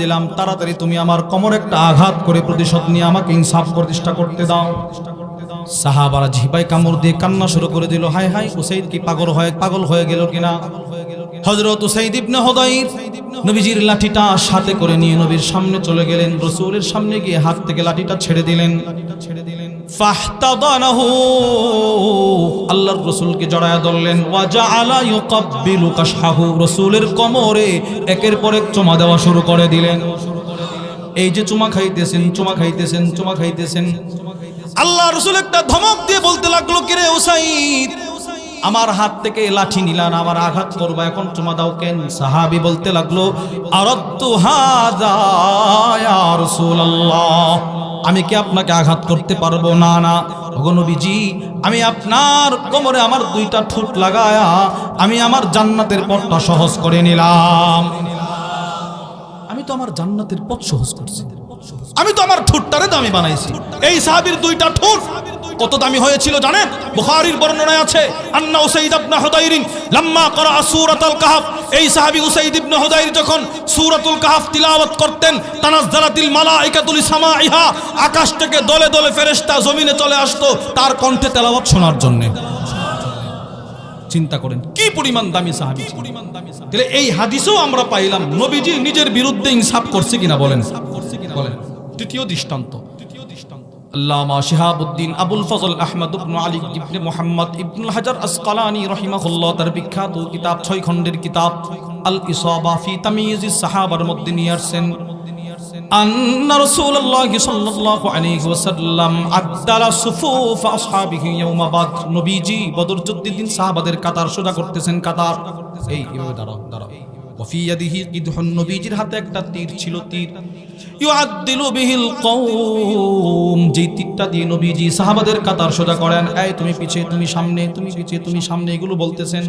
দিলাম, তাড়াতাড়ি তুমি আমার কোমরে একটা আঘাত করে প্রতিশোধ নিয়ে আমাকে ইনসাফ প্রতিষ্ঠা করতে দাও। সাহাবারা জিহ্বায় কামড় দিয়ে কান্না শুরু করে দিল, হায় হায়, উসাইদ কি পাগল হয়ে গেল কিনা। হযরত উসাইদ ইবনে হুদাইর নবীজির লাঠিটা সাথে করে নিয়ে নবীর সামনে চলে গেলেন। রাসূলের সামনে গিয়ে হাত থেকে লাঠিটা ছেড়ে দিলেন। ফাহতাদানাহু, আল্লাহর রাসূলকে জড়ায়া ধরলেন। ওয়া জাআলা ইউকাব্বিলু কাশহাহু, রাসূলের কোমরে একের পর এক চুমা দেওয়া শুরু করে দিলেন। এই যে চুমা খাইতেছেন। আল্লাহ রাসূল একটা ধমক দিয়ে বলতে লাগলো, কিরে উসাইদ, আমার হাত থেকে লাঠি নিলাম, আমার আঘাত করবা, এখন চুমা দাও কেন? সাহাবী বলতে লাগলো, আরাদতু হাযা ইয়া রাসূলুল্লাহ, আমি কি আপনাকে আঘাত করতে পারবো? না ওগো নবীজি, আমি আপনার কোমরে আমার দুইটা ঠোঁট লাগায়া আমি আমার জান্নাতের পথটা সহজ করে নিলাম। আমি তো আমার জান্নাতের পথ সহজ করছি, আমি তো আমার ঠোঁটটারে দামি বানাইছি। এই সাহাবীর দুইটা ঠোঁট কত দামি হয়েছিল জানেন? বুখারীর বর্ণনায় আছে, আন্না উসাইদ ইবনে হুদাইর লাম্মা ক্বারা সূরাতুল কাহফ, এই সাহাবী উসাইদ ইবনে হুদাইর যখন সূরাতুল কাহফ তিলাওয়াত করতেন, তানাজ্জালাতিল মালাইকাতু লিসামাইহা, আকাশ থেকে দলে দলে ফেরেশতা জমিনে চলে আসতো তার কণ্ঠে তেলাওয়াত শোনার জন্য। চিন্তা করেন কি পরিমাণ দামি সাহাবী। তাহলে এই হাদিসেও আমরা পাইলাম নবীজি নিজের বিরুদ্ধে ইনসাফ করছে কিনা বলেন। তৃতীয় দৃষ্টান্ত, আল্লামা শিহাবুদ্দিন আবুল ফজল আহমদ ইবনে আলী ইবনে মুহাম্মদ ইবনুল হাজার আসকালানী রাহিমাহুল্লাহ তার বিখ্যাত কিতাব 6 খণ্ডের কিতাব আল ইসাবা ফি তাময়িজিস সাহাবার মধ্যে নিয়ে আসছেন, আন্না রাসূলুল্লাহ সাল্লাল্লাহু আলাইহি ওয়াসাল্লাম আদদালা সুফুফ আসহাবিহি ইয়াউমা বদর, নবীজি বদর যুদ্ধের দিন সাহাবাদের কাতার সোজা করতেছেন। কাতার এইভাবে দাঁড়াও। ওয়াফি ইয়াদিহি কিদহুন, নবীজির হাতে একটা তীর ছিল, তীর ইউআদ্দিলু বিহিল কওম, যেই তীরটা দিয়ে নবীজি সাহাবাদের কাতার সোজা করেন। এই তুমি পিছে, তুমি সামনে, তুমি পিছে, তুমি সামনে, এগুলো বলতেছেন।